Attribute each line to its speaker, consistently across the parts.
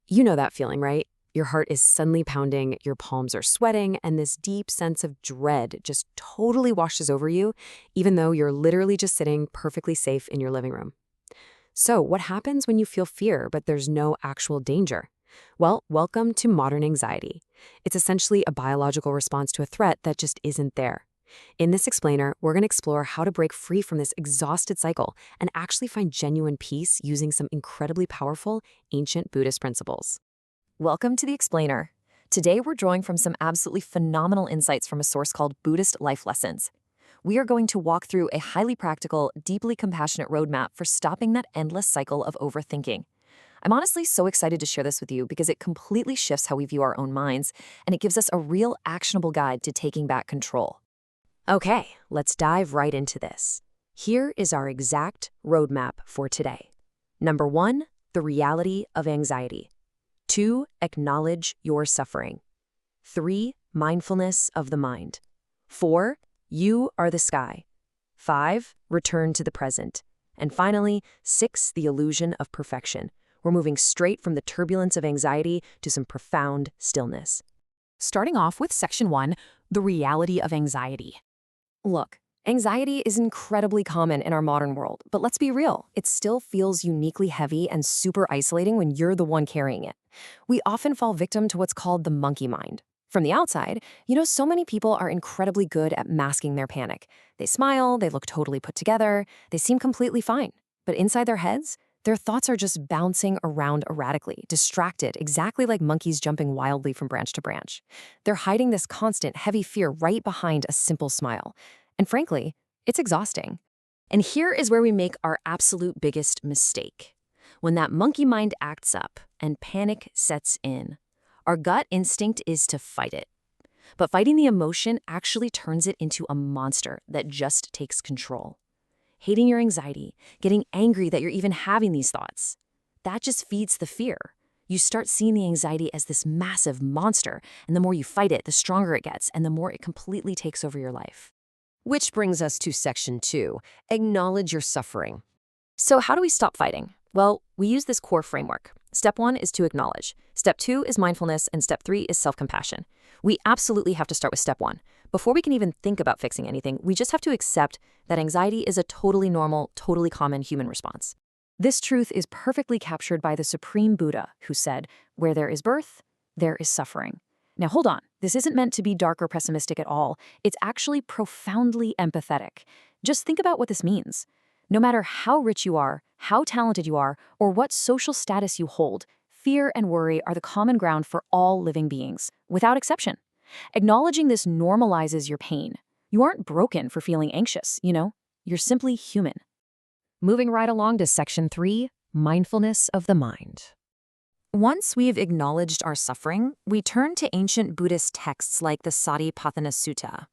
Speaker 1: You know that feeling, right? Your heart is suddenly pounding, your palms are sweating, and this deep sense of dread just totally washes over you, even though you're literally just sitting perfectly safe in your living room. So, what happens when you feel fear, but there's no actual danger? Well, welcome to modern anxiety. It's essentially a biological response to a threat that just isn't there. In this explainer, we're going to explore how to break free from this exhausted cycle and actually find genuine peace using some incredibly powerful ancient Buddhist principles.
Speaker 2: Welcome to the Explainer. Today we're drawing from some absolutely phenomenal insights from a source called Buddhist Life Lessons. We are going to walk through a highly practical, deeply compassionate roadmap for stopping that endless cycle of overthinking. I'm honestly so excited to share this with you because it completely shifts how we view our own minds, and it gives us a real actionable guide to taking back control.
Speaker 1: Okay, let's dive right into this. Here is our exact roadmap for today. Number 1, the reality of anxiety. 2, acknowledge your suffering. 3, mindfulness of the mind. 4, you are the sky. 5, return to the present. And finally, 6, the illusion of perfection. We're moving straight from the turbulence of anxiety to some profound stillness.
Speaker 3: Starting off with Section 1, the reality of anxiety.
Speaker 2: Look, anxiety is incredibly common in our modern world, but let's be real, it still feels uniquely heavy and super isolating when you're the one carrying it. We often fall victim to what's called the monkey mind. From the outside, so many people are incredibly good at masking their panic. They smile, they look totally put together, they seem completely fine. But inside their heads, their thoughts are just bouncing around erratically, distracted, exactly like monkeys jumping wildly from branch to branch. They're hiding this constant, heavy fear right behind a simple smile. And frankly, it's exhausting.
Speaker 1: And here is where we make our absolute biggest mistake. When that monkey mind acts up and panic sets in, our gut instinct is to fight it. But fighting the emotion actually turns it into a monster that just takes control. Hating your anxiety, getting angry that you're even having these thoughts, that just feeds the fear. You start seeing the anxiety as this massive monster, and the more you fight it, the stronger it gets, and the more it completely takes over your life.
Speaker 4: Which brings us to Section 2, acknowledge your suffering.
Speaker 1: So how do we stop fighting? Well, we use this core framework. Step 1 is to acknowledge. Step 2 is mindfulness, and Step 3 is self-compassion. We absolutely have to start with Step 1. Before we can even think about fixing anything, we just have to accept that anxiety is a totally normal, totally common human response.
Speaker 2: This truth is perfectly captured by the Supreme Buddha, who said, "Where there is birth, there is suffering." Now hold on, this isn't meant to be dark or pessimistic at all. It's actually profoundly empathetic. Just think about what this means. No matter how rich you are, how talented you are, or what social status you hold, fear and worry are the common ground for all living beings, without exception. Acknowledging this normalizes your pain. You aren't broken for feeling anxious, You're simply human.
Speaker 4: Moving right along to Section 3, mindfulness of the mind.
Speaker 1: Once we've acknowledged our suffering, we turn to ancient Buddhist texts like the Satipatthana Sutta.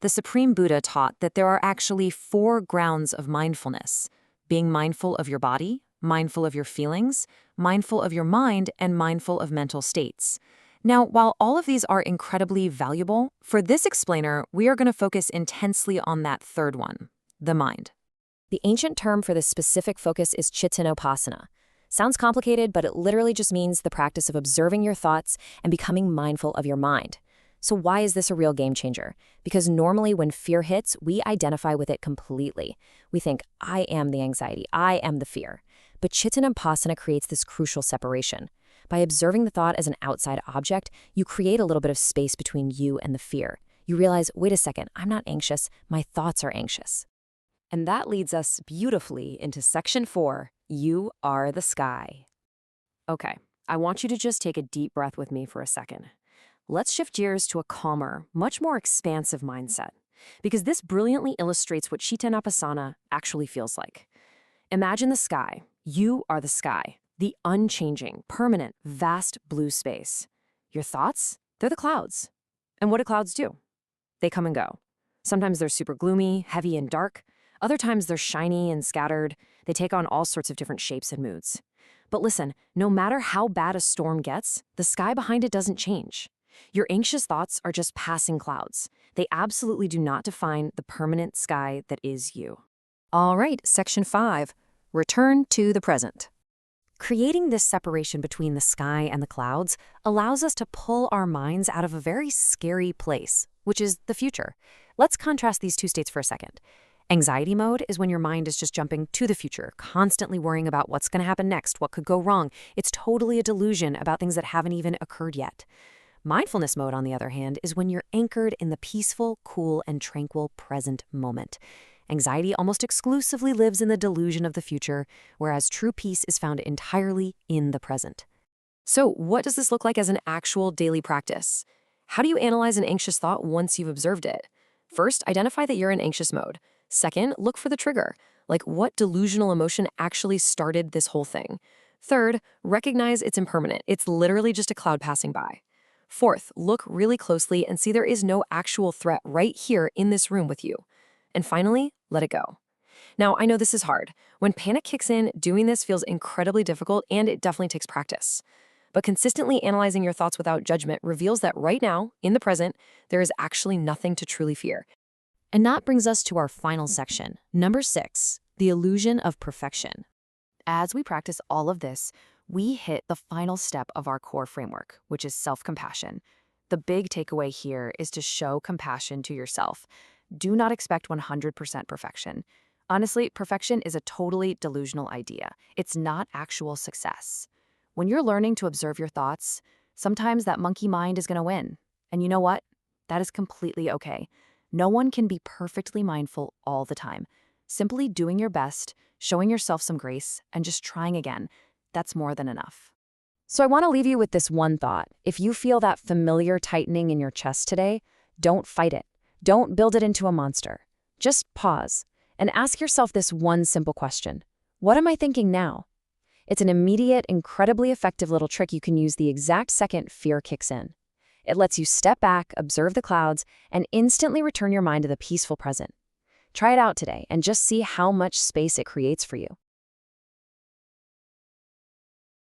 Speaker 1: The Supreme Buddha taught that there are actually 4 grounds of mindfulness: being mindful of your body, mindful of your feelings, mindful of your mind, and mindful of mental states. Now, while all of these are incredibly valuable, for this explainer, we are going to focus intensely on that third one, the mind.
Speaker 2: The ancient term for this specific focus is Cittanupassana. Sounds complicated, but it literally just means the practice of observing your thoughts and becoming mindful of your mind. So why is this a real game changer? Because normally when fear hits, we identify with it completely. We think, I am the anxiety, I am the fear. But Cittanupassana creates this crucial separation. By observing the thought as an outside object, you create a little bit of space between you and the fear. You realize, wait a second, I'm not anxious, my thoughts are anxious.
Speaker 1: And that leads us beautifully into Section 4, you are the sky. Okay, I want you to just take a deep breath with me for a second. Let's shift gears to a calmer, much more expansive mindset, because this brilliantly illustrates what Cittanupassana actually feels like. Imagine the sky. You are the sky, the unchanging, permanent, vast blue space. Your thoughts? They're the clouds. And what do clouds do? They come and go. Sometimes they're super gloomy, heavy, and dark. Other times they're shiny and scattered. They take on all sorts of different shapes and moods. But listen, no matter how bad a storm gets, the sky behind it doesn't change. Your anxious thoughts are just passing clouds. They absolutely do not define the permanent sky that is you.
Speaker 4: All right, Section 5, return to the present.
Speaker 1: Creating this separation between the sky and the clouds allows us to pull our minds out of a very scary place, which is the future. Let's contrast these two states for a second. Anxiety mode is when your mind is just jumping to the future, constantly worrying about what's going to happen next, what could go wrong. It's totally a delusion about things that haven't even occurred yet. Mindfulness mode, on the other hand, is when you're anchored in the peaceful, cool, and tranquil present moment. Anxiety almost exclusively lives in the delusion of the future, whereas true peace is found entirely in the present. So, what does this look like as an actual daily practice? How do you analyze an anxious thought once you've observed it? First, identify that you're in anxious mode. Second, look for the trigger, like what delusional emotion actually started this whole thing. Third, recognize it's impermanent. It's literally just a cloud passing by. Fourth, look really closely and see there is no actual threat right here in this room with you. And finally, let it go. Now, I know this is hard. When panic kicks in, doing this feels incredibly difficult, and it definitely takes practice. But consistently analyzing your thoughts without judgment reveals that right now, in the present, there is actually nothing to truly fear.
Speaker 4: And that brings us to our final section, number 6, the illusion of perfection.
Speaker 3: As we practice all of this, we hit the final step of our core framework, which is self-compassion. The big takeaway here is to show compassion to yourself. Do not expect 100% perfection. Honestly, perfection is a totally delusional idea. It's not actual success. When you're learning to observe your thoughts, sometimes that monkey mind is going to win. And you know what? That is completely okay. No one can be perfectly mindful all the time. Simply doing your best, showing yourself some grace, and just trying again, that's more than enough.
Speaker 4: So I want to leave you with this one thought. If you feel that familiar tightening in your chest today, don't fight it. Don't build it into a monster. Just pause and ask yourself this one simple question. What am I thinking now? It's an immediate, incredibly effective little trick you can use the exact second fear kicks in. It lets you step back, observe the clouds, and instantly return your mind to the peaceful present. Try it out today and just see how much space it creates for you.